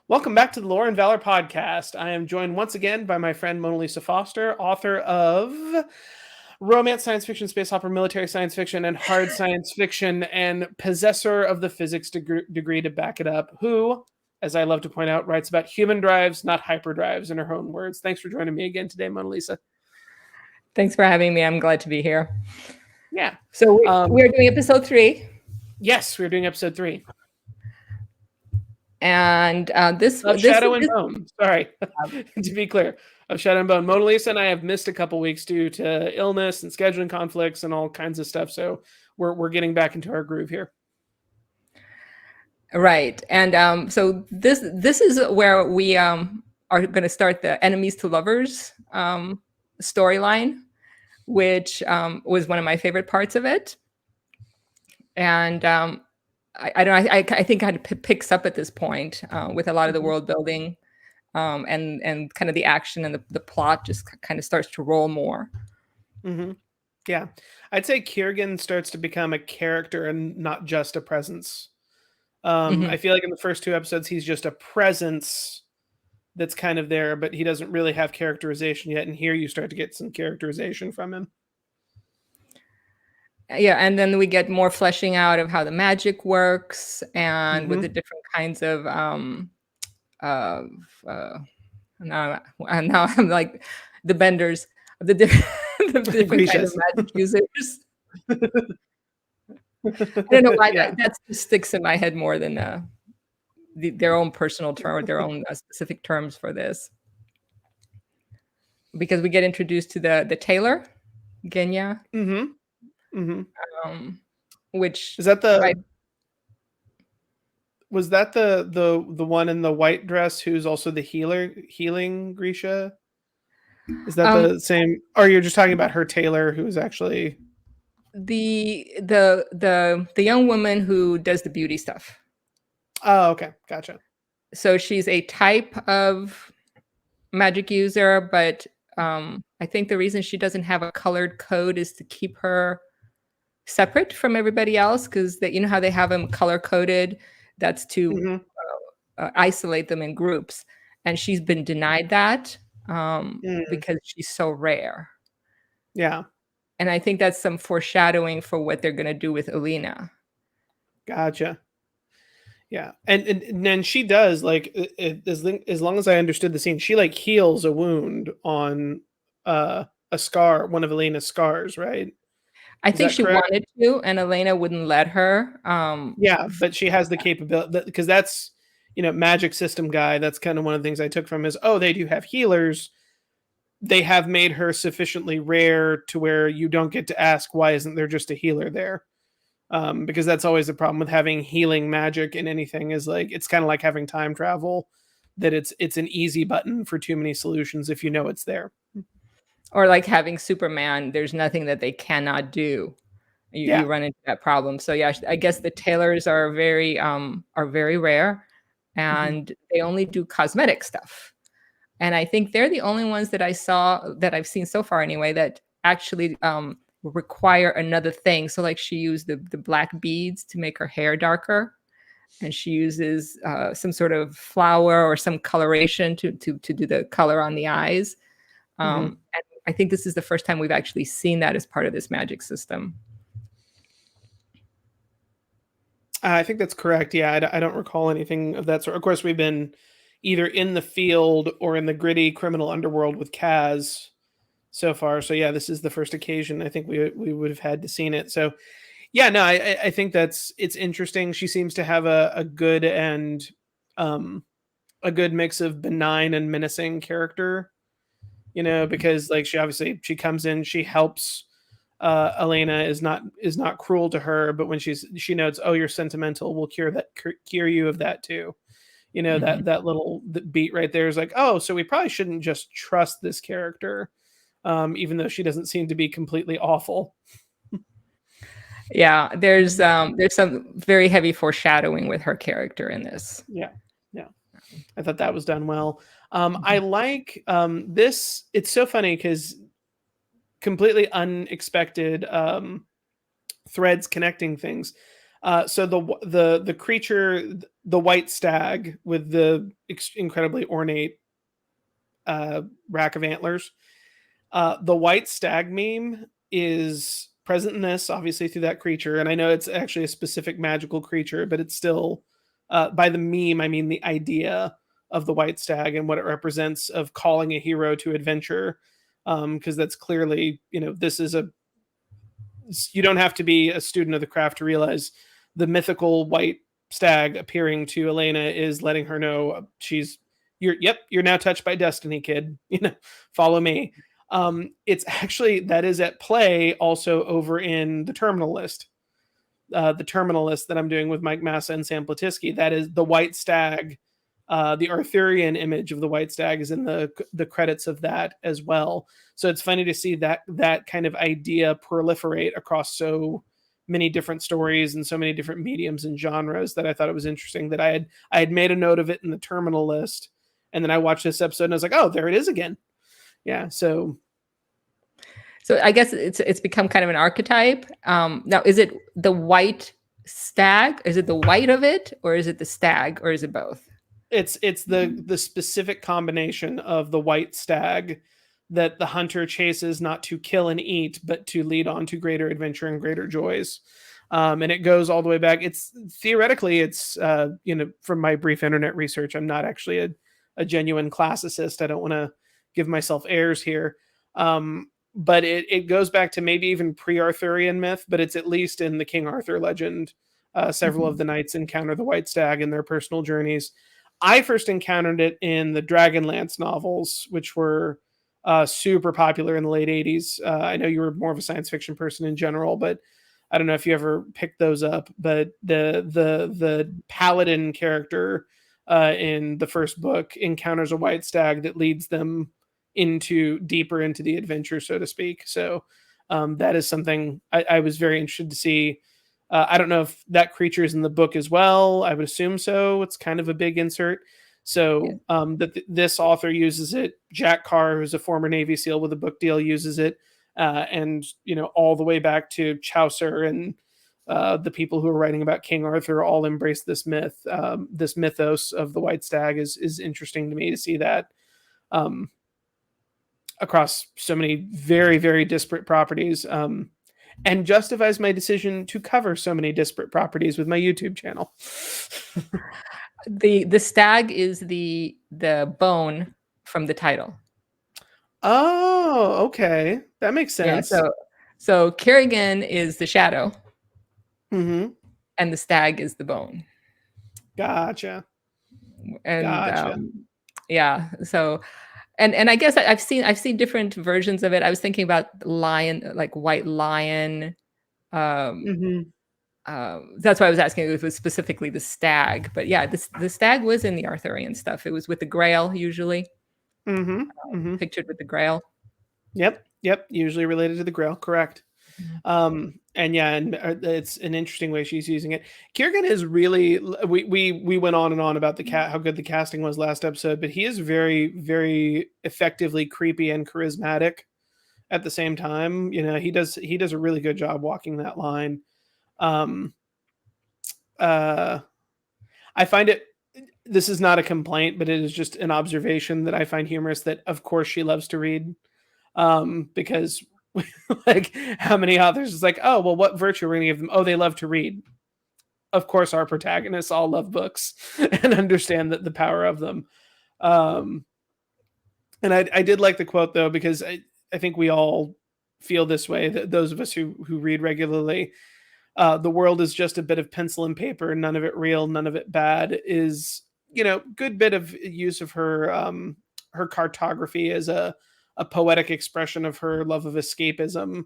Welcome back to the Lore and Valor podcast. I am joined once again by my friend Monalisa Foster, author of romance, science fiction, space opera, military science fiction, and hard science fiction, and possessor of the physics degree to back it up, who, as I love to point out, writes about human drives, not hyperdrives, in her own words. Thanks for joining me again today, Monalisa. Thanks for having me. I'm glad to be here. Yeah. So we're doing episode 3. Yes, we're doing episode 3. And this Shadow and Bone. Sorry, to be clear, of Shadow and Bone. Monalisa and I have missed a couple weeks due to illness and scheduling conflicts and all kinds of stuff. So we're getting back into our groove here. Right, and so this is where we are going to start the enemies to lovers storyline, which was one of my favorite parts of it, and I don't know. I think it picks up at this point with a lot of the world building, and kind of the action and the plot just kind of starts to roll more. Mm-hmm. Yeah, I'd say Kleegen starts to become a character and not just a presence. I feel like in the first 2 episodes he's just a presence that's kind of there, but he doesn't really have characterization yet. And here you start to get some characterization from him. Yeah, and then we get more fleshing out of how the magic works, and with the different kinds of now I'm like the benders of the different kinds of magic users. I don't know why that sticks in my head more than their own personal term or their own specific terms for this, because we get introduced to the tailor, Genya. Which is that the was that the one in the white dress who's also the healing Grisha? Is that the same, or you're just talking about her tailor who is actually the young woman who does the beauty stuff? Oh, okay, gotcha. So she's a type of magic user, but I think the reason she doesn't have a colored code is to keep her separate from everybody else, because you know how they have them color coded. That's to isolate them in groups, and she's been denied that because she's so rare. Yeah, and I think that's some foreshadowing for what they're going to do with Elena. Gotcha. Yeah, and then she does, like, as long as I understood the scene, she like heals a wound on a scar, one of Elena's scars, right? I think she wanted to, and Elena wouldn't let her. Yeah, but she has the capability, because that's, magic system guy. That's kind of one of the things I took from is, they do have healers. They have made her sufficiently rare to where you don't get to ask, why isn't there just a healer there? Because that's always the problem with having healing magic in anything, is like, it's kind of like having time travel, that it's an easy button for too many solutions if you know it's there. Or like having Superman, there's nothing that they cannot do. You run into that problem. So yeah, I guess the tailors are very rare, and they only do cosmetic stuff. And I think they're the only ones that I've seen so far anyway, that actually require another thing. So like she used the black beads to make her hair darker, and she uses some sort of flower or some coloration to do the color on the eyes. And I think this is the first time we've actually seen that as part of this magic system. I think that's correct. Yeah, I don't recall anything of that sort. Of course, we've been either in the field or in the gritty criminal underworld with Kaz so far. So yeah, this is the first occasion I think we would have had to seen it. So yeah, no, I think it's interesting. She seems to have a good and a good mix of benign and menacing character, because like she comes in, she helps. Elena is not cruel to her, but when she notes, you're sentimental, we'll cure you of that too. That little beat right there is like, so we probably shouldn't just trust this character, even though she doesn't seem to be completely awful. Yeah, there's some very heavy foreshadowing with her character in this. Yeah. I thought that was done well. I like this. It's so funny because completely unexpected threads connecting things. So the creature, the white stag with the incredibly ornate rack of antlers. The white stag meme is present in this, obviously through that creature, and I know it's actually a specific magical creature, but it's still by the meme I mean the idea of the white stag and what it represents of calling a hero to adventure, because that's clearly, this is a, you don't have to be a student of the craft to realize the mythical white stag appearing to Elena is letting her know you're now touched by destiny, kid. Follow me. It's actually, that is at play also over in the terminal list. The terminal list that I'm doing with Mike Massa and Sam Platiski, that is the white stag. The Arthurian image of the white stag is in the credits of that as well. So it's funny to see that kind of idea proliferate across so many different stories and so many different mediums and genres, that I thought it was interesting that I had made a note of it in the terminal list, and then I watched this episode and I was like, oh, there it is again. Yeah. So I guess it's become kind of an archetype. Now, is it the white stag? Is it the white of it, or is it the stag, or is it both? It's the specific combination of the white stag that the hunter chases not to kill and eat, but to lead on to greater adventure and greater joys. And it goes all the way back. It's theoretically, from my brief internet research, I'm not actually a genuine classicist. I don't want to give myself airs here. But it goes back to maybe even pre-Arthurian myth, but it's at least in the King Arthur legend. Several of the knights encounter the white stag in their personal journeys. I first encountered it in the Dragonlance novels, which were super popular in the late 80s. I know you were more of a science fiction person in general, but I don't know if you ever picked those up. But the paladin character in the first book encounters a white stag that leads them deeper into the adventure, so to speak. So that is something I was very interested to see. I don't know if that creature is in the book as well. I would assume so. It's kind of a big insert. So this author uses it. Jack Carr, who's a former Navy SEAL with a book deal, uses it. And, all the way back to Chaucer and the people who are writing about King Arthur all embrace this myth. This mythos of the white stag is interesting to me to see that across so many very, very disparate properties. And justifies my decision to cover so many disparate properties with my YouTube channel. The stag is the bone from the title. Oh, okay, that makes sense. Yeah, so Kerrigan is the shadow, and the stag is the bone. Gotcha. And gotcha. Yeah, so and I guess I've seen different versions of it. I was thinking about lion, like white lion. That's why I was asking if it was specifically the stag. But yeah, the stag was in the Arthurian stuff. It was with the Grail usually. Pictured with the Grail. Yep. Usually related to the Grail. Correct. And it's an interesting way she's using it. Kerrigan is really, we went on and on about how good the casting was last episode, but he is very, very effectively creepy and charismatic at the same time. He does a really good job walking that line. I find it, this is not a complaint, but it is just an observation that I find humorous, that of course she loves to read. Because like, how many authors is like, oh, well, what virtue are we going to give them? Oh, they love to read. Of course, our protagonists all love books and understand the power of them. And I did like the quote, though, because I think we all feel this way, that those of us who read regularly, the world is just a bit of pencil and paper, none of it real, none of it bad, is, good bit of use of her cartography as a poetic expression of her love of escapism,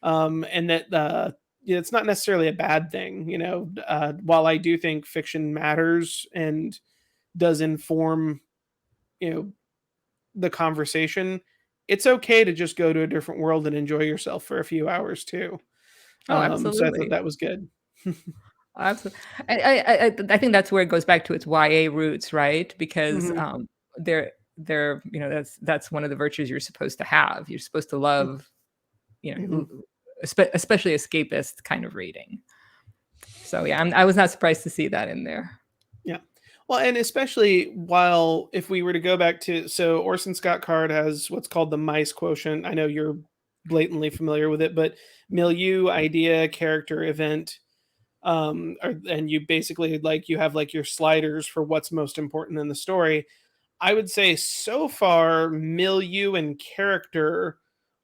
and that it's not necessarily a bad thing. While I do think fiction matters and does inform the conversation, it's okay to just go to a different world and enjoy yourself for a few hours too. Oh, absolutely. So I thought that was good. Absolutely. I think that's where it goes back to its YA roots, right? Because they're that's one of the virtues you're supposed to have. You're supposed to love, especially escapist kind of reading. So yeah, I was not surprised to see that in there. Yeah. Well, and especially while if we were to go back to so Orson Scott Card has what's called the Mice Quotient. I know you're blatantly familiar with it, but milieu, idea, character, event, and you basically like you have like your sliders for what's most important in the story. I would say so far, milieu and character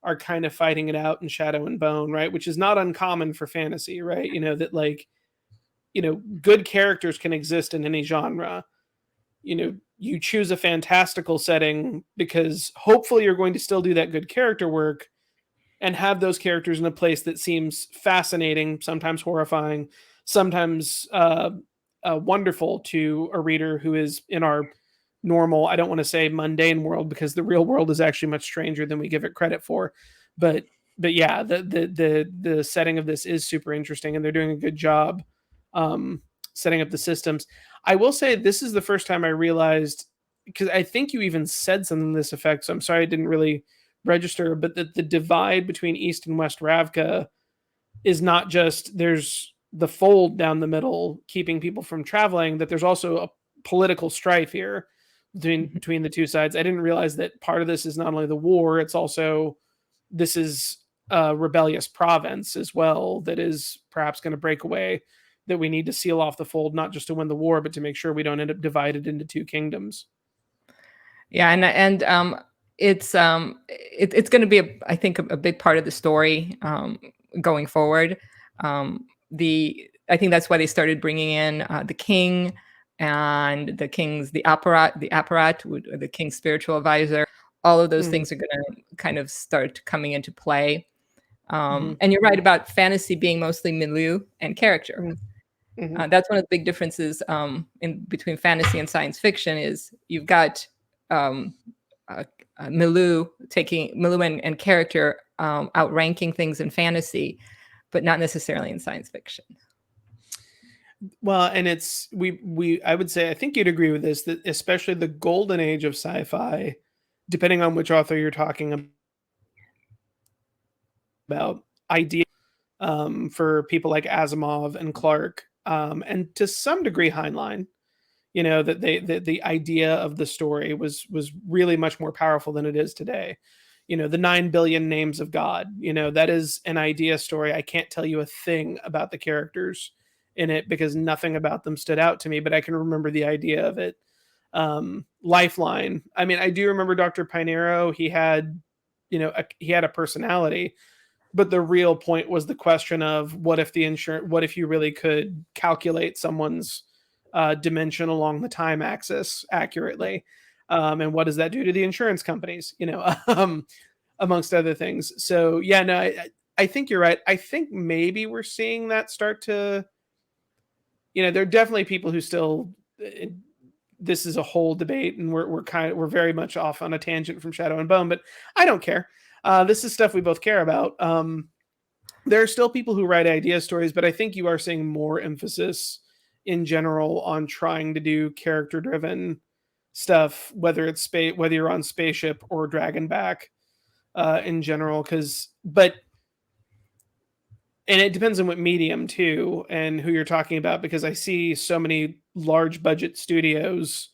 are kind of fighting it out in Shadow and Bone, right? Which is not uncommon for fantasy, right? You know, that like, you know, good characters can exist in any genre. You know, you choose a fantastical setting because hopefully you're going to still do that good character work and have those characters in a place that seems fascinating, sometimes horrifying, sometimes wonderful to a reader who is in our normal, I don't want to say mundane world because the real world is actually much stranger than we give it credit for. But yeah, the setting of this is super interesting and they're doing a good job um, setting up the systems. I will say this is the first time I realized because I think you even said something to this effect. So I'm sorry I didn't really register, but that the divide between East and West Ravka is not just there's the fold down the middle keeping people from traveling, that there's also a political strife here between the two sides. I didn't realize that part of this is not only the war, it's also this is a rebellious province as well that is perhaps going to break away, that we need to seal off the fold, not just to win the war, but to make sure we don't end up divided into two kingdoms. Yeah, and it's going to be I think a big part of the story going forward. I think that's why they started bringing in the king and the king's the apparat, the king's spiritual advisor. All of those things are going to kind of start coming into play. And you're right about fantasy being mostly milieu and character. That's one of the big differences in between fantasy and science fiction is you've got milieu and character outranking things in fantasy, but not necessarily in science fiction. Well, and it's we I would say I think you'd agree with this, that especially the golden age of sci-fi, depending on which author you're talking about, idea for people like Asimov and Clark, and to some degree Heinlein. You know that the idea of the story was really much more powerful than it is today. You know, the 9 billion names of God. You know, that is an idea story. I can't tell you a thing about the characters in it because nothing about them stood out to me, but I can remember the idea of it. Lifeline. I mean, I do remember Dr. Pinero. He had, you know, he had a personality, but the real point was the question of what if what if you really could calculate someone's dimension along the time axis accurately, and what does that do to the insurance companies, you know, amongst other things. So yeah, no, I think you're right. I think maybe we're seeing that start to, you know, there are definitely people who still this is a whole debate and we're very much off on a tangent from Shadow and Bone, but I don't care. This is stuff we both care about. There are still people who write idea stories, but I think you are seeing more emphasis in general on trying to do character driven stuff, whether it's whether you're on Spaceship or Dragonback in general. And it depends on what medium too and who you're talking about, because I see so many large budget studios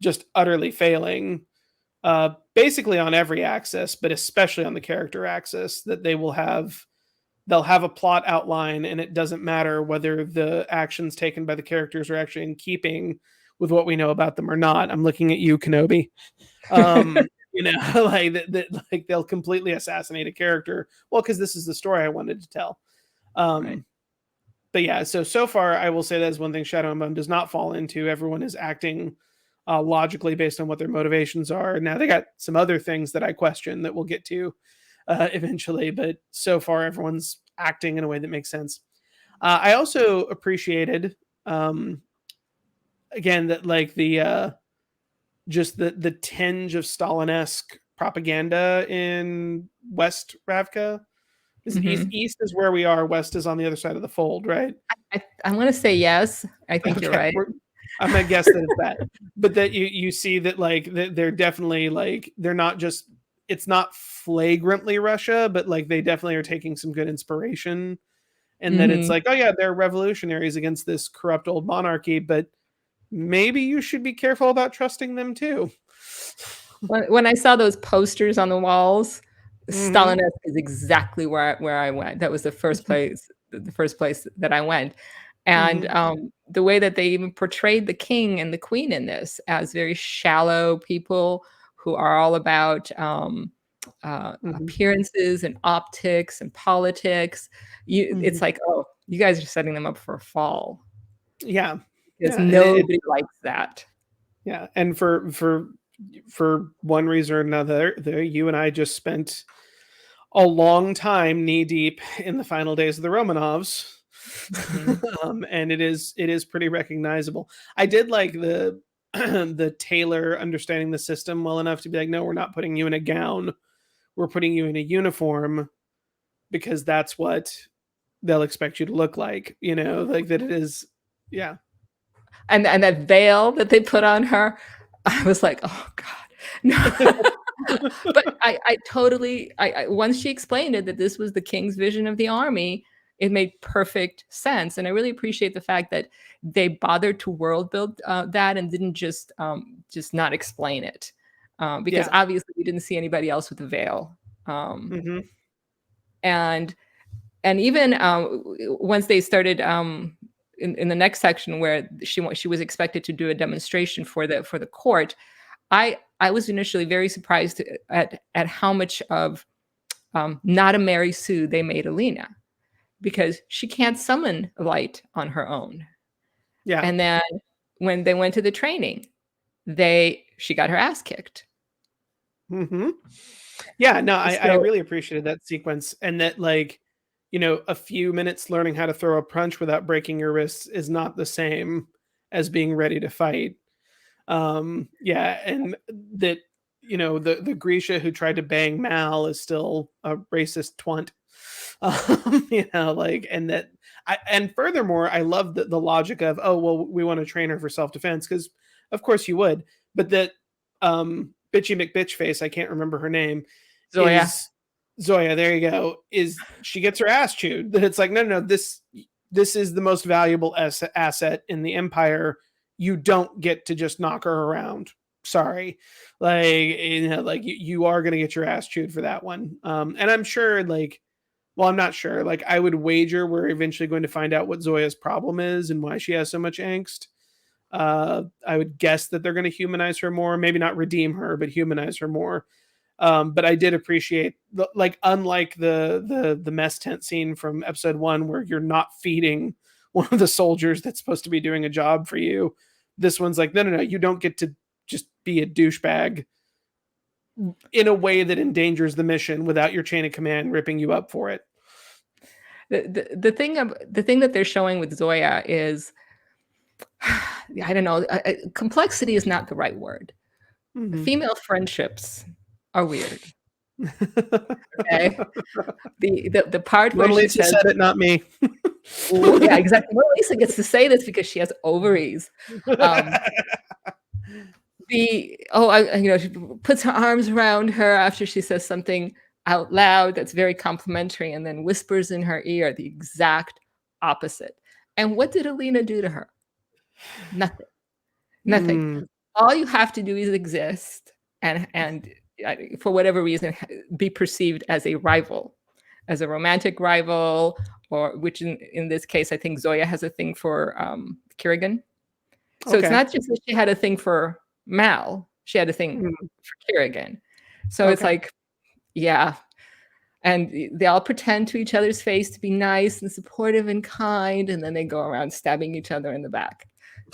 just utterly failing basically on every axis, but especially on the character axis, that they'll have a plot outline and it doesn't matter whether the actions taken by the characters are actually in keeping with what we know about them or not. I'm looking at you, Kenobi. You know, like they'll completely assassinate a character. Well, because this is the story I wanted to tell. Right. But yeah, so far I will say that is one thing Shadow and Bone does not fall into. Everyone is acting logically based on what their motivations are. Now they got some other things that I question that we'll get to eventually, but so far everyone's acting in a way that makes sense. I also appreciated again that like the just the tinge of Stalin-esque propaganda in West Ravka. East is where we are, West is on the other side of the fold, right? I'm going to say yes. I think you're right. I'm gonna guess that it's that, but that you see that like they're definitely like they're not just, it's not flagrantly Russia, but like they definitely are taking some good inspiration and that it's Mhm. like, oh yeah, they're revolutionaries against this corrupt old monarchy, but maybe you should be careful about trusting them too. When I saw those posters on the walls, Hmm. Stalinist is exactly where I went. That was the first place that I went. And, Hmm. the way that they even portrayed the king and the queen in this as very shallow people who are all about, Hmm. appearances and optics and politics. Hmm. It's like, "Oh, you guys are setting them up for a fall," Yeah, because yeah, and nobody likes that. yeah, and for one reason or another, you and I just spent a long time knee deep in the final days of the Romanovs. Mhm. And it is pretty recognizable. I did like the the tailor understanding the system well enough to be like, no, we're not putting you in a gown. We're putting you in a uniform because that's what they'll expect you to look like, like that it is. Yeah. And that veil that they put on her, I was like, "Oh god." No. But I totally once she explained it that this was the king's vision of the army, it made perfect sense, and I really appreciate the fact that they bothered to world build, that and didn't just not explain it, because Yeah. obviously we didn't see anybody else with a veil, um, Hmm. and even, once they started, in the next section where she was expected to do a demonstration for the court, I was initially very surprised at how much of, not a Mary Sue they made Elena, because she can't summon light on her own. Yeah. And then when they went to the training, she got her ass kicked. Hmm. Yeah, no, I So really appreciated that sequence, and that, like, a few minutes learning how to throw a punch without breaking your wrists is not the same as being ready to fight. Yeah, and that, the Grisha who tried to bang Mal is still a racist twant. Like, and furthermore, I love the logic of, oh well, we want to train her for self defense because of course you would, but that bitchy McBitch face, I can't remember her name, Zoya. is Zoya. There you go. Is she gets her ass chewed? That it's like, no, no, this is the most valuable asset in the empire. You don't get to just knock her around. Sorry, like, like you are gonna get your ass chewed for that one. And I'm sure, like, well, I'm not sure. Like, I would wager we're eventually going to find out what Zoya's problem is and why she has so much angst. I would guess that they're going to humanize her more, maybe not redeem her, but humanize her more. But I did appreciate, like, unlike the mess tent scene from episode 1, where you're not feeding one of the soldiers that's supposed to be doing a job for you. This one's like, no, no, no, you don't get to just be a douchebag in a way that endangers the mission without your chain of command ripping you up for it. The thing that they're showing with Zoya is, I don't know, complexity is not the right word. Mhm. Female friendships are weird. Okay, the part where she Monalisa says, said it, not me. "Ooh," yeah, exactly. Well, Lisa gets to say this because she has ovaries. Um, she puts her arms around her after she says something out loud that's very complimentary, and then whispers in her ear the exact opposite. And what did Alina do to her? Nothing. Nothing. Mm, All you have to do is exist, and for whatever reason, be perceived as a rival, as a romantic rival, or which in this case, I think Zoya has a thing for Kerrigan. So it's okay. not just that she had a thing for Mal; she had a thing Mm, for Kerrigan. So it's okay. like, yeah, and they all pretend to each other's face to be nice and supportive and kind, and then they go around stabbing each other in the back.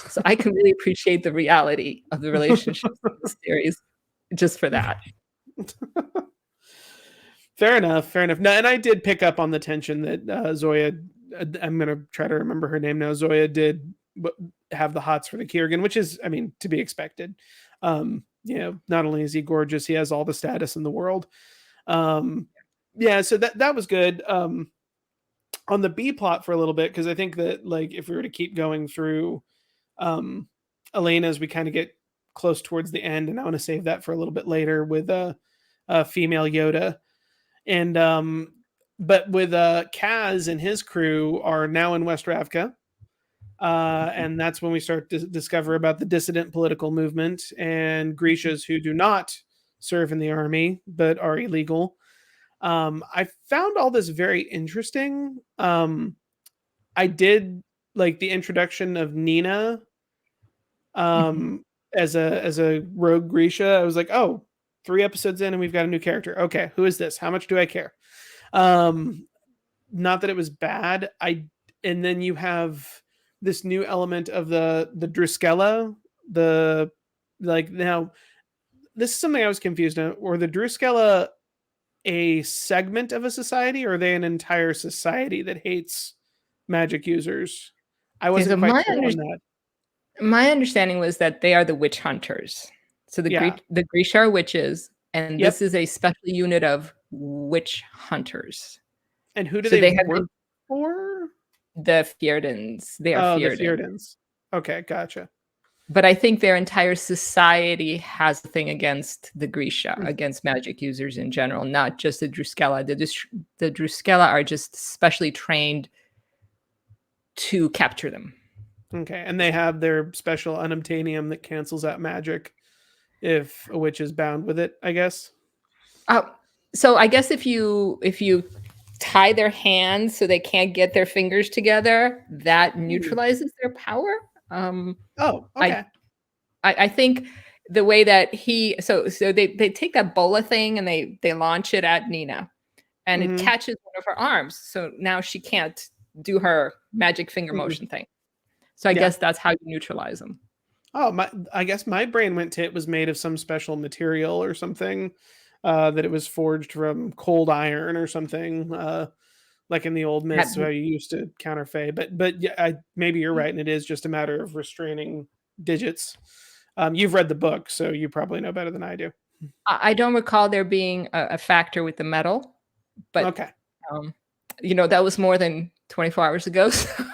So I can really appreciate the reality of the relationships in this series just for that. Fair enough. Fair enough. No, and I did pick up on the tension that Zoya. I'm gonna try to remember her name now. Zoya did have the hots for the Kiergan, which is, I mean, to be expected. Not only is he gorgeous, he has all the status in the world. Um, yeah, so that was good. On the B plot for a little bit, because I think that, like, if we were to keep going through um, Elena as we kind of get close towards the end, and I want to save that for a little bit later with a female Yoda. And but with Kaz and his crew are now in West Ravka. And that's when we start to discover about the dissident political movement and Grishas who do not serve in the army but are illegal. I found all this very interesting. I did like the introduction of Nina Mhm. as a rogue Grisha. I was like, oh, 3 episodes in and we've got a new character. Okay, who is this? How much do I care? Um, Not that it was bad. And then you have this new element of the Druskella, the like now this is something I was confused on. Were the Druskella a segment of a society, or are they an entire society that hates magic users? I Okay, wasn't so quite clear on that. my understanding was that they are the witch hunters. So Yeah. The Grisha are witches, and this Yep. is a special unit of witch hunters. And who do So they they have work for? the Fjerdans. They are Oh, the Fjerdan. Fjerdans. Okay, gotcha. But I think their entire society has a thing against the Grisha, Mm. against magic users in general, not just the Druskella. The Druskella are just specially trained to capture them. Okay, and they have their special unobtainium that cancels out magic if a witch is bound with it, I guess. Uh, so I guess if you tie their hands so they can't get their fingers together, that Hmm. neutralizes their power. Oh, I, okay. I think the way that they take that bola thing and they launch it at Nina, and it Hmm. catches one of her arms. So now she can't do her magic finger Hmm. motion thing. So I Yeah. guess that's how you neutralize them. Oh, I guess my brain went to it was made of some special material or something, that it was forged from cold iron or something, like in the old That, myths how you used to counterfeit. But yeah, maybe you're right, and it is just a matter of restraining digits. You've read the book, so you probably know better than I do. I don't recall there being a factor with the metal, but Okay. um, that was more than 24 hours ago. So.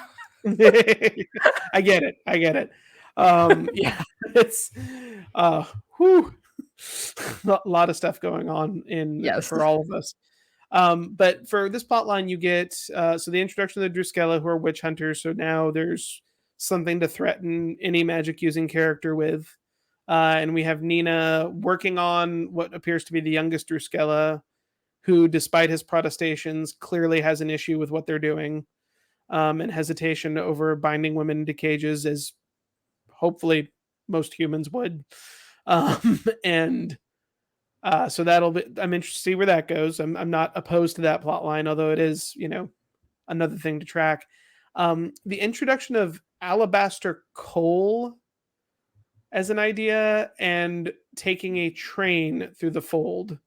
I get it. I get it. Yeah, it's uh, whew, a lot of stuff going on in Yes. for all of us. But for this plot line, you get so the introduction of the Druskella, who are witch hunters. So now there's something to threaten any magic using character with. And we have Nina working on what appears to be the youngest Druskella, who, despite his protestations, clearly has an issue with what they're doing, and hesitation over binding women into cages, as hopefully most humans would. And so that'll be. I'm interested to see where that goes. I'm not opposed to that plot line, although it is another thing to track. The introduction of alabaster coal as an idea and taking a train through the fold.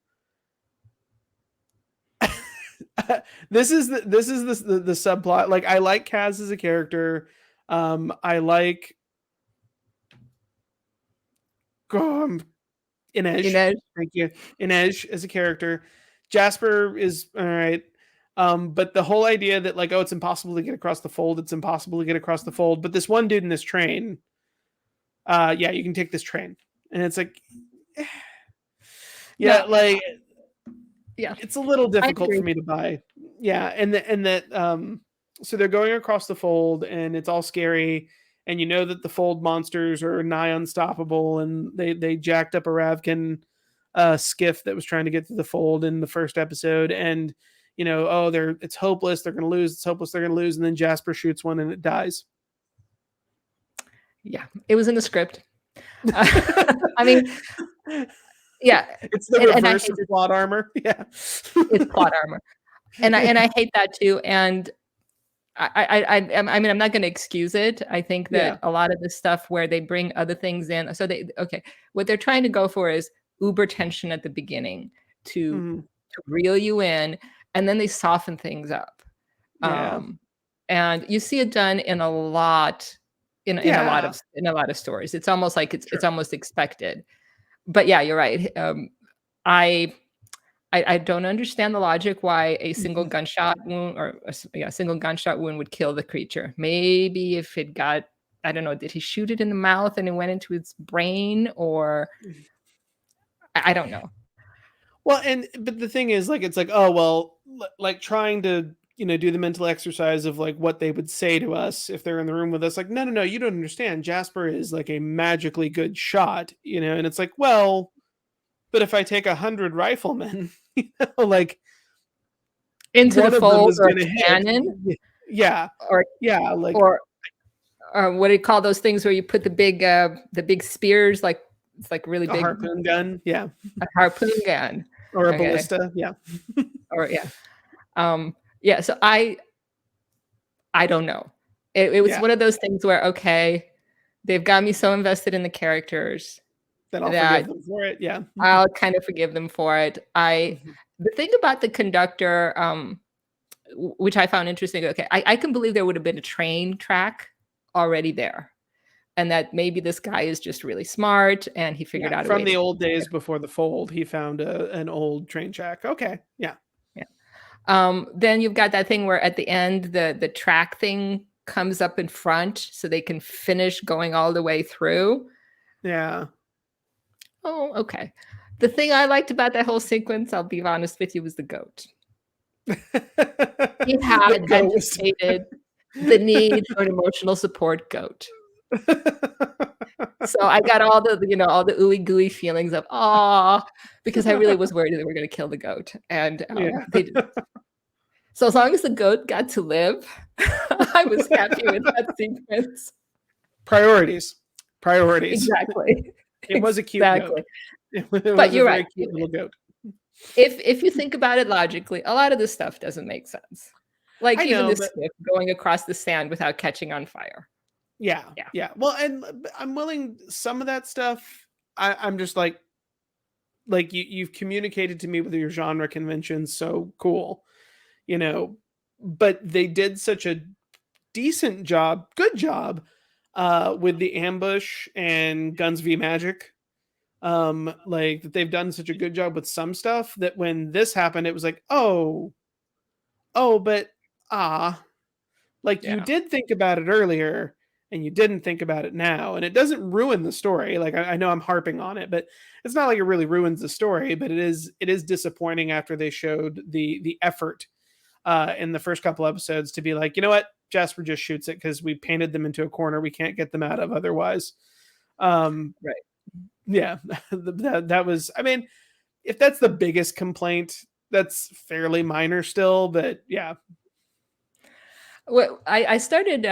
This is the subplot. Like, I like Kaz as a character. I like um, Inej. Inez, Thank you, Inej as a character. Jasper is all right. But the whole idea that, like, oh, it's impossible to get across the fold. It's impossible to get across the fold. But this one dude in this train, yeah, you can take this train, and it's like, yeah, no, like yeah, it's a little I difficult for agree. me to buy. Yeah, and that so they're going across the fold and it's all scary, and you know that the fold monsters are nigh unstoppable, and they jacked up a Ravkin skiff that was trying to get through the fold in the first episode, and oh, it's hopeless, they're going to lose, it's hopeless, they're going to lose, and then Jasper shoots one and it dies. Yeah, it was in the script. I mean, yeah, It's the and I reverse hate of this. plot armor. Yeah. It's plot armor, and I hate that too. And I mean, I'm not going to excuse it. I think Yeah. that a lot of the stuff where they bring other things in, so what they're trying to go for is uber tension at the beginning to Mhm. reel you in, and then they soften things up. Yeah. And you see it done in a lot Yeah. in a lot of stories. It's almost like it's Sure. almost expected. But yeah, you're right. I I don't understand the logic why a single Mhm. gunshot wound or a single gunshot wound would kill the creature. Maybe if it got, I don't know, did he shoot it in the mouth and it went into its brain, or I don't know. Well, but the thing is, like, it's like, oh well, like trying to do the mental exercise of like what they would say to us if they're in the room with us. Like, no, no, no, you don't understand. Jasper is like a magically good shot, and it's like, well, but if I take 100 riflemen, like into the one of them fold is or going to a hit. cannon Yeah, or yeah, like or what do you call those things where you put the big spears, like it's like really a big, harpoon gun. Yeah, a harpoon gun. or a Okay. ballista. Yeah, Or yeah. Yeah, so I don't know. It was yeah. one of those things where, okay, they've got me so invested in the characters Then I'll that forgive them for it. Yeah. I'll kind of forgive them for it. The thing about the conductor, which I found interesting, okay, I can believe there would have been a train track already there, and that maybe this guy is just really smart and he Yeah, figured out a from way to the get old there. days before the fold, he found an old train track. Okay, yeah, Yeah. Then you've got that thing where at the end the track thing comes up in front so they can finish going all the way through. yeah. Oh, okay. The thing I liked about that whole sequence, I'll be honest with you, was the goat. He The had ghost. anticipated the need for an emotional support goat. So I got all the ooey gooey feelings of aw, because I really was worried they were going to kill the goat, and Yeah. they didn't. So as long as the goat got to live, I was happy with that sequence. Priorities. Priorities. Exactly. It was a cute goat. Exactly. It But was a you're right. very cute little goat. If you think about it logically, a lot of this stuff doesn't make sense. Like I even know, this but skiff going across the sand without catching on fire. yeah, Yeah. yeah. Well, and I'm willing some of that stuff. I'm just like you've communicated to me with your genre conventions, so cool, you know. But they did such a decent job, good job, with the ambush and Guns v Magic. Like that they've done such a good job with some stuff that when this happened, it was like, oh, but ah, like you Yeah. did think about it earlier and you didn't think about it now, and it doesn't ruin the story. Like I know I'm harping on it, but it's not like it really ruins the story. But it is disappointing after they showed the effort in the first couple episodes to be like, you know what, Jasper just shoots it because we painted them into a corner we can't get them out of otherwise. Um, Right. yeah, that was. I mean, if that's the biggest complaint, that's fairly minor still. But yeah. Well, I started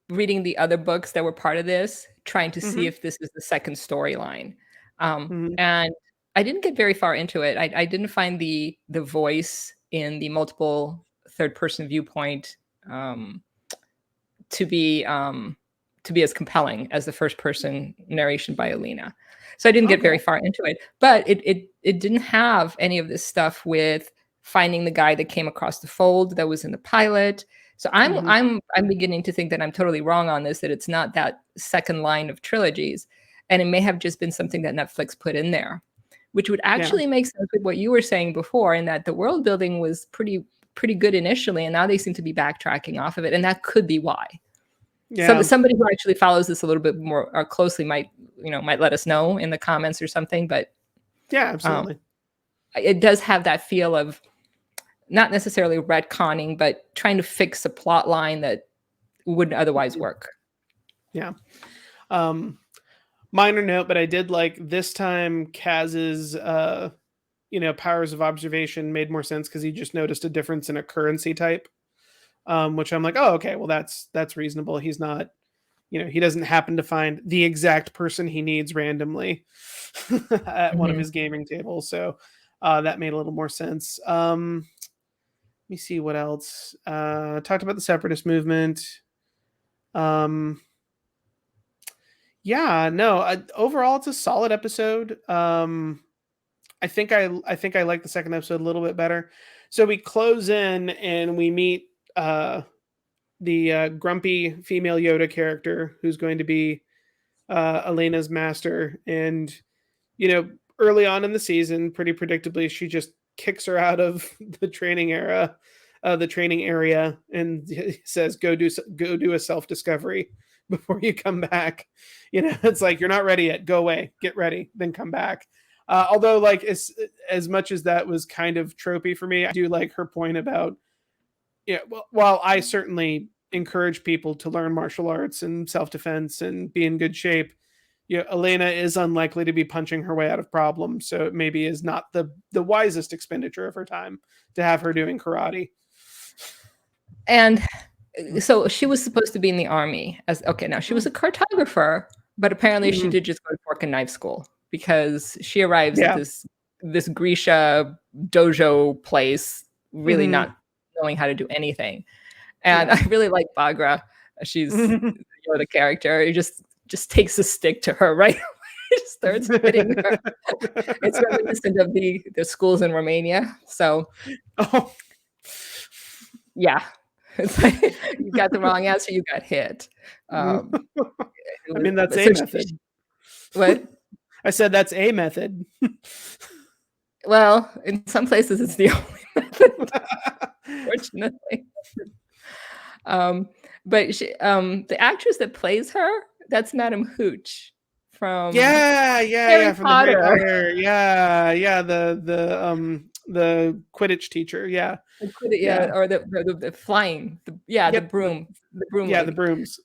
reading the other books that were part of this, trying to see Hmm. if this is the second storyline. Hmm. And I didn't get very far into it. I didn't find the voice in the multiple third person viewpoint um, to be as compelling as the first person narration by Elena. So I didn't get Okay. very far into it. But it didn't have any of this stuff with finding the guy that came across the fold that was in the pilot. So Hmm. I'm beginning to think that I'm totally wrong on this, that it's not that second line of trilogies. And it may have just been something that Netflix put in there, which would Yeah. actually make sense with what you were saying before, in that the world building was pretty good initially, and now they seem to be backtracking off of it. And that could be why. Yeah. Somebody who actually follows this a little bit more closely might let us know in the comments or something. But Yeah. um, Absolutely. it does have that feel of not necessarily retconning, but trying to fix a plot line that wouldn't otherwise work. Yeah. Um, Minor note, but I did like this time Kaz's powers of observation made more sense because he just noticed a difference in a currency type. Which I'm like, oh, okay, well that's reasonable. He's not, he doesn't happen to find the exact person he needs randomly at one of Mhm. his gaming tables. So that made a little more sense. Let me see what else. Talked about the separatist movement. Um, yeah, no. Overall, it's a solid episode. I think I like the second episode a little bit better. So we close in and we meet the grumpy female Yoda character who's going to be Elena's master. And, early on in the season, pretty predictably, she just kicks her out of the training area, and says, go do a self discovery before you come back. It's like, you're not ready yet. Go away, get ready, then come back. Although, like, as much as that was kind of tropey for me, I do like her point about, yeah. Well, while I certainly encourage people to learn martial arts and self defense and be in good shape, Elena is unlikely to be punching her way out of problems, so it maybe is not the wisest expenditure of her time to have her doing karate. And so she was supposed to be in the army as now she was a cartographer, but apparently she did just go to fork and knife school, because she arrives at this Grisha dojo place really not knowing how to do anything. And I really like Bagra. She's the character. He just takes a stick to her, right? Just starts hitting her. It's reminiscent of the schools in Romania. So, yeah. It's like, you got the wrong answer, you got hit. I mean, that's a method. What? I said that's a method. Well, in some places it's the only method, fortunately. But she, the actress that plays her, that's Madame Hooch from Harry from Potter. the Harry Potter. Yeah, the Quidditch teacher, or the flying, the broom,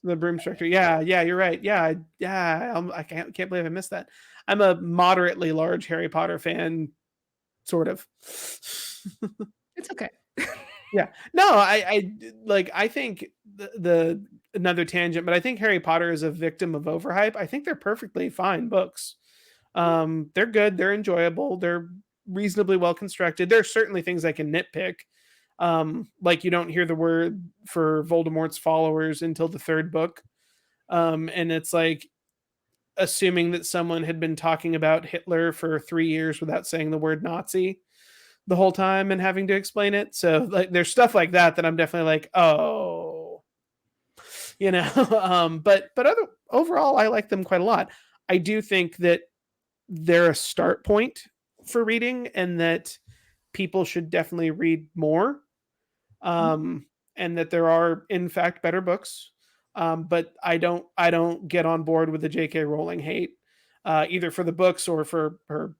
the broom instructor. Yeah, you're right. I can't believe I missed that. I'm a moderately large Harry Potter fan, sort of. It's okay. Yeah, no, I think the another tangent, but I think Harry Potter is a victim of overhype. I think they're perfectly fine books. They're good, they're enjoyable, they're reasonably well constructed. There are certainly things I can nitpick. Like, you don't hear the word for Voldemort's followers until the third book. And it's like assuming that someone had been talking about Hitler for 3 years without saying the word Nazi the whole time and having to explain it. So, like, there's stuff like that I'm definitely like, oh, but overall, I like them quite a lot. I do think that they're a start point for reading, and that people should definitely read more. And that there are, in fact, better books. But I don't get on board with the J.K. Rowling hate, either for the books or for her,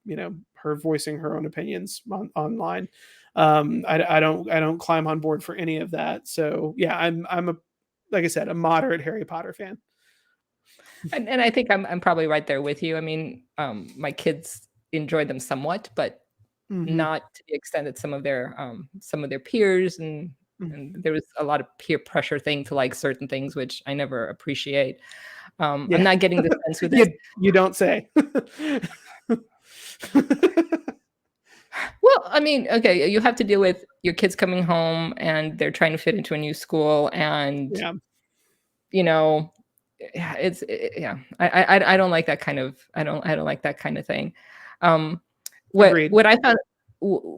her voicing her own opinions online. I don't climb on board for any of that. So yeah, I'm like I said, a moderate Harry Potter fan. And I think I'm probably right there with you. I mean, my kids enjoyed them somewhat, but not to the extent that some of their peers, and there was a lot of peer pressure thing to like certain things, which I never appreciate. I'm not getting the sense with this. You don't say. Well, I mean, okay, you have to deal with your kids coming home and they're trying to fit into a new school, and I don't like that kind of I don't like that kind of thing. What I found,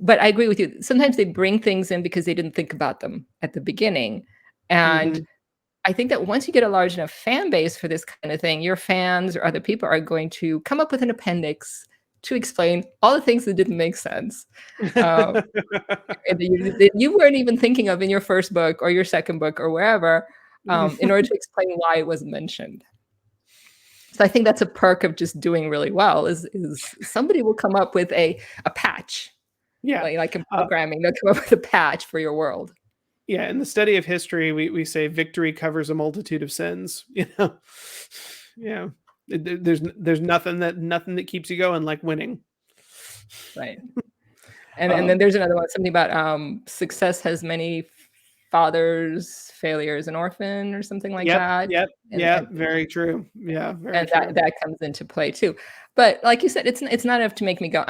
but I agree with you. Sometimes they bring things in because they didn't think about them at the beginning, and I think that once you get a large enough fan base for this kind of thing, your fans or other people are going to come up with an appendix to explain all the things that didn't make sense, and that you weren't even thinking of in your first book or your second book or wherever, in order to explain why it was mentioned. So I think that's a perk of just doing really well, is somebody will come up with a patch. Yeah. Like in programming, they'll come up with a patch for your world. Yeah, in the study of history, we say victory covers a multitude of sins. There's nothing that keeps you going like winning. Right. And then there's another one, something about success has many fathers, failure is an orphan, or something like that. Yep. Very true. Yeah, very true. That comes into play too. But like you said, it's not enough to make me go,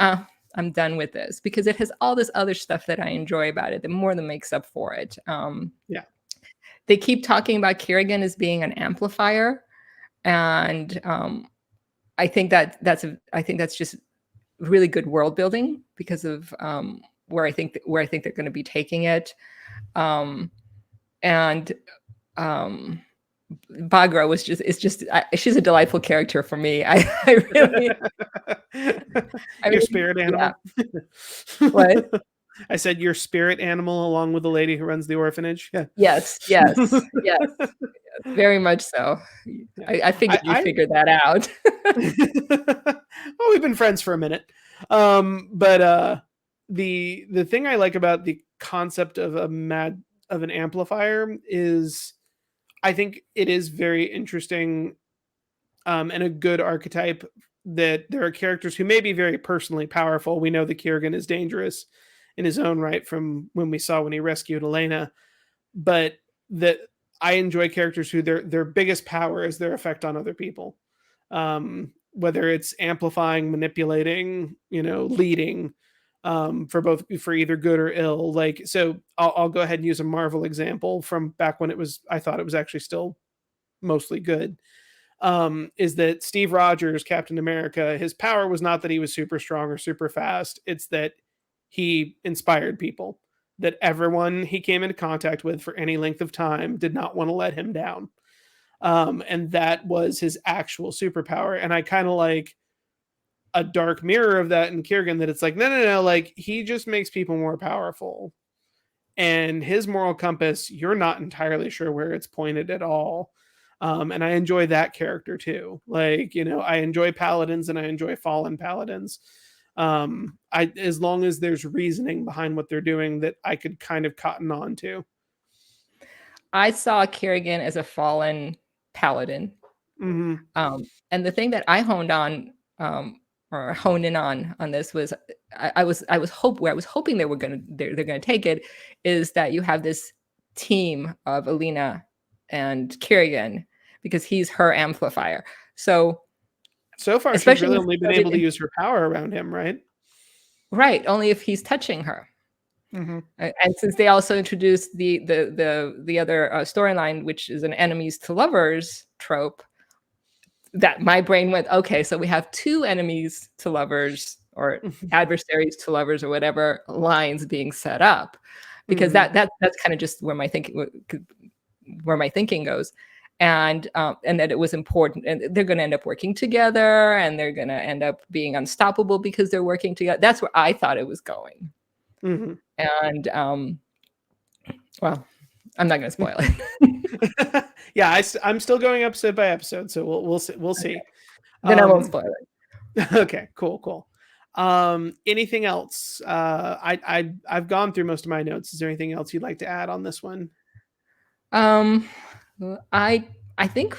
I'm done with this, because it has all this other stuff that I enjoy about it that more than makes up for it. They keep talking about Kleegen as being an amplifier, and I think that's just really good world building because of where I think they're going to be taking it, and Bagra she's a delightful character for me. I really your spirit animal. Yeah. What? I said your spirit animal, along with the lady who runs the orphanage. Yeah. Yes. Very much so. I figured you figured that out. Oh, we've been friends for a minute. But the thing I like about the concept of an amplifier is I think it is very interesting, and a good archetype, that there are characters who may be very personally powerful. We know that Kerrigan is dangerous in his own right from when he rescued Elena, but that I enjoy characters who their biggest power is their effect on other people. Whether it's amplifying, manipulating, leading, for either good or ill. Like, so I'll go ahead and use a Marvel example from back when I thought it was actually still mostly good. Is that Steve Rogers, Captain America, his power was not that he was super strong or super fast. It's that he inspired people, that everyone he came into contact with for any length of time did not want to let him down. And that was his actual superpower. And I kind of like a dark mirror of that in Kerrigan, that it's like, no, like he just makes people more powerful. And his moral compass, you're not entirely sure where it's pointed at all. And I enjoy that character too. Like, I enjoy paladins and I enjoy fallen paladins. As long as there's reasoning behind what they're doing that I could kind of cotton on to. I saw Kerrigan as a fallen paladin. And the thing that I honed in on this was I was hoping they're gonna take it, is that you have this team of Elena and Kerrigan, because he's her amplifier. So far she's really only been able to use her power around him, right? Right, only if he's touching her. And since they also introduced the other storyline, which is an enemies to lovers trope, that my brain went, okay, so we have two enemies to lovers, or adversaries to lovers, or whatever lines being set up, because that's kind of just where my thinking goes. And that it was important, and they're going to end up working together, and they're going to end up being unstoppable because they're working together. That's where I thought it was going. And well, I'm not going to spoil it. Yeah, I'm still going episode by episode, so we'll see. Okay. Then I won't spoil it. Okay, cool. Anything else? I've gone through most of my notes. Is there anything else you'd like to add on this one? I think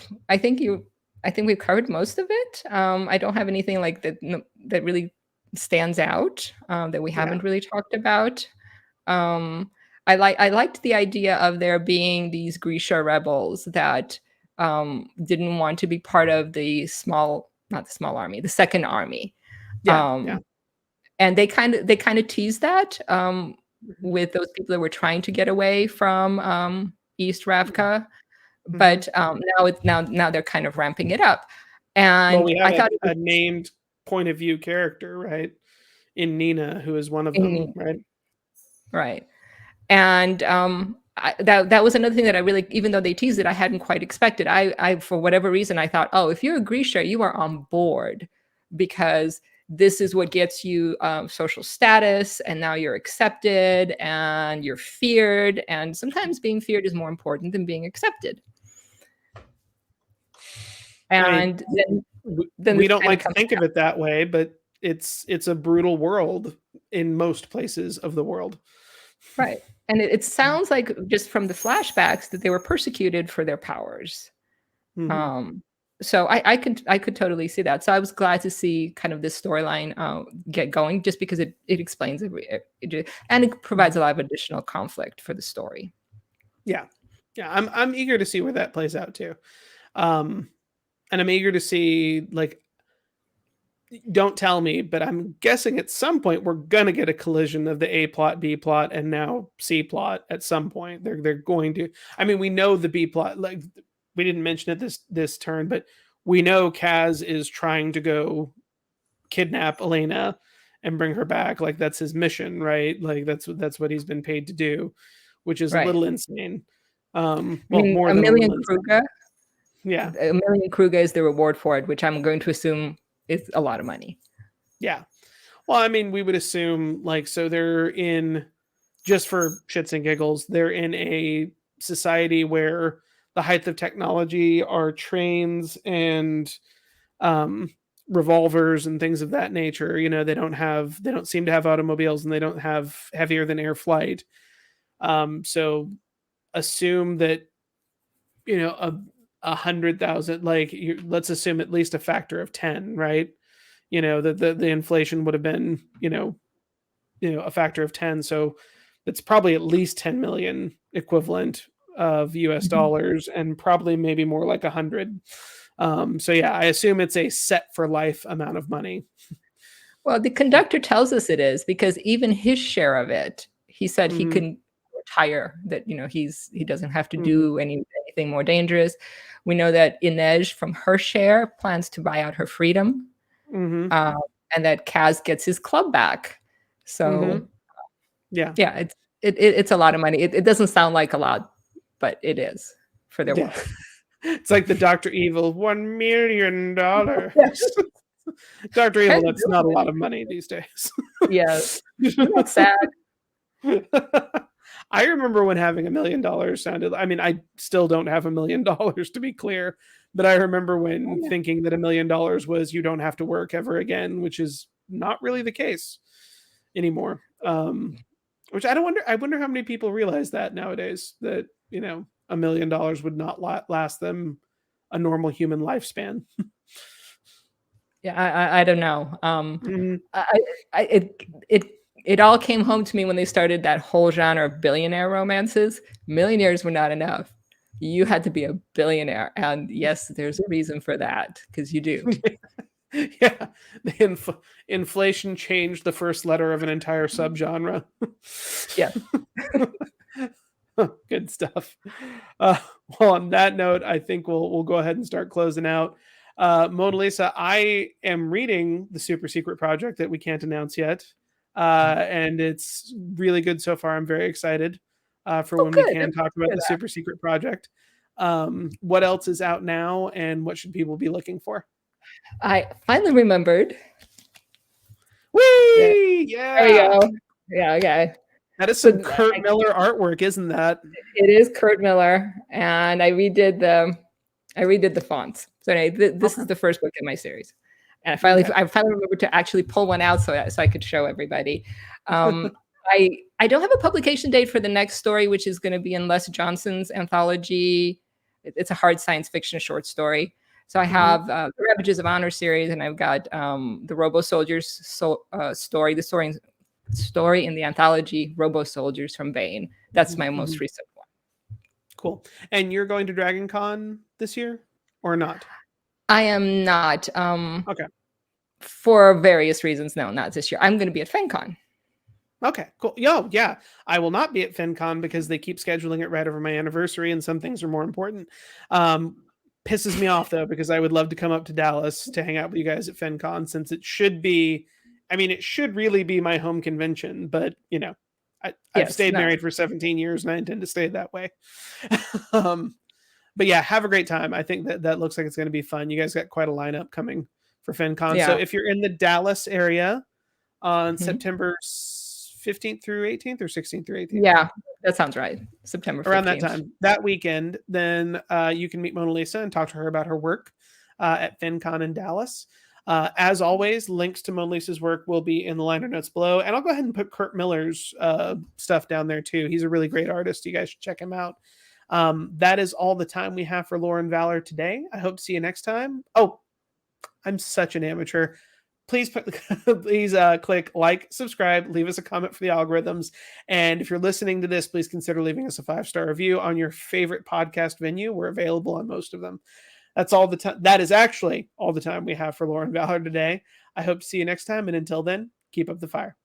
we've covered most of it. I don't have anything like that really stands out that we haven't really talked about. I liked the idea of there being these Grisha rebels that didn't want to be part of the second army. And they kind of teased that with those people that were trying to get away from East Ravka. But now they're kind of ramping it up. And we have a named point of view character, right? In Nina, who is one of them, right? Right. And that was another thing that I really, even though they teased it, I hadn't quite expected. I for whatever reason, I thought, oh, if you're a Grisha, you are on board, because this is what gets you social status, and now you're accepted and you're feared. And sometimes being feared is more important than being accepted. And then we don't like to think of it that way, but it's a brutal world in most places of the world. Right. And it sounds like, just from the flashbacks, that they were persecuted for their powers. So I could totally see that. So I was glad to see kind of this storyline get going, just because it explains it, and it provides a lot of additional conflict for the story. Yeah. I'm eager to see where that plays out too. And I'm eager to see, like, don't tell me, but I'm guessing at some point we're gonna get a collision of the A plot, B plot, and now C plot at some point. They're going to. I mean, we know the B plot. Like, we didn't mention it this turn, but we know Kaz is trying to go kidnap Elena and bring her back. Like, that's his mission, right? Like, that's what he's been paid to do, which is a little insane. More than a million Kruger. Yeah, $1 million Kruger is the reward for it, which I'm going to assume is a lot of money. Yeah. Well, I mean, we would assume, like, so they're in, just for shits and giggles, they're in a society where the height of technology are trains and revolvers and things of that nature. They don't seem to have automobiles, and they don't have heavier than air flight. So assume that a 100,000, like let's assume at least a factor of 10, right? The inflation would have been a factor of 10, so it's probably at least 10 million equivalent of US Mhm. dollars, and probably maybe more like 100. So yeah, I assume it's a set for life amount of money. Well, the conductor tells us it is because even his share of it, he said he Hmm. can retire, that he doesn't have to Hmm. do anything more dangerous. We know that Inej from her share plans to buy out her freedom, Hmm. uh, and that Kaz gets his club back. Hmm. So Yeah. yeah, it's a lot of money. It doesn't sound like a lot, but it is for their Yeah. work. It's like the Dr. Evil $1 million. Yeah. Dr. Evil, 10 that's not a million. lot of money these days. Yes. Isn't that sad? I remember when having $1 million sounded. I mean, I still don't have $1 million, to be clear, but I remember Oh, when yeah. thinking that $1 million was you don't have to work ever again, which is not really the case anymore. Which I don't wonder. I wonder how many people realize that nowadays, that $1 million would not last them a normal human lifespan. Yeah, I don't know. Mhm. I it all came home to me when they started that whole genre of billionaire romances. Millionaires were not enough. You had to be a billionaire, and yes, there's a reason for that because you do. Yeah, the inflation changed the first letter of an entire subgenre. Yeah. Good stuff. Uh, well, on that note, I think we'll go ahead and start closing out. Mona Lisa, I am reading the super secret project that we can't announce yet, and it's really good so far. I'm very excited for Oh, when we good. I'm can talk glad to about hear the that. super secret project. What else is out now, and what should people be looking for? I finally remembered. Yeah, Whee! there we Yeah, go. Yeah, okay. that is So some Kurt Miller artwork, isn't that? it is Kurt Miller, and I redid the fonts. So anyway, this Okay. is the first book in my series, and Okay. I finally remembered to actually pull one out so I could show everybody. Um, I don't have a publication date for the next story, which is going to be in Les Johnson's anthology. It's a hard science fiction short story. So I Hmm. have the Ravages of Honor series, and I've got the Robo Soldiers story, the story in the anthology Robo Soldiers from Bane. That's my Hmm. most recent one. Cool. And you're going to Dragon Con this year or not? I am not, Okay. for various reasons. No, not this year. I'm going to be at FenCon. Okay, cool. Yo, yeah. I will not be at FinCon because they keep scheduling it right over my anniversary, and some things are more important. Um, Pisses me off though, because I would love to come up to Dallas to hang out with you guys at FinCon, since it should be, I mean, it should really be my home convention, but I've Yes, stayed no, married for 17 years and I intend to stay that way. um, but yeah, have a great time. I think that looks like it's going to be fun. You guys got quite a lineup coming for FinCon. So yeah. if you're in the Dallas area on Mhm. September 15th through 18th, or 16th through 18th, Yeah, that sounds right. September around that 15th. time, that weekend, then you can meet Mona Lisa and talk to her about her work at FinCon in Dallas. As always, links to Mona Lisa's work will be in the liner notes below. And I'll go ahead and put Kurt Miller's stuff down there too. He's a really great artist. You guys should check him out. That is all the time we have for Lore and Valor today. I hope to see you next time. Oh, I'm such an amateur. Please please click like, subscribe, leave us a comment for the algorithms, and if you're listening to this, please consider leaving us a 5-star review on your favorite podcast venue. We're available on most of them. That's all the time. That is actually all the time we have for Lore and Valor today. I hope to see you next time, and until then, keep up the fire.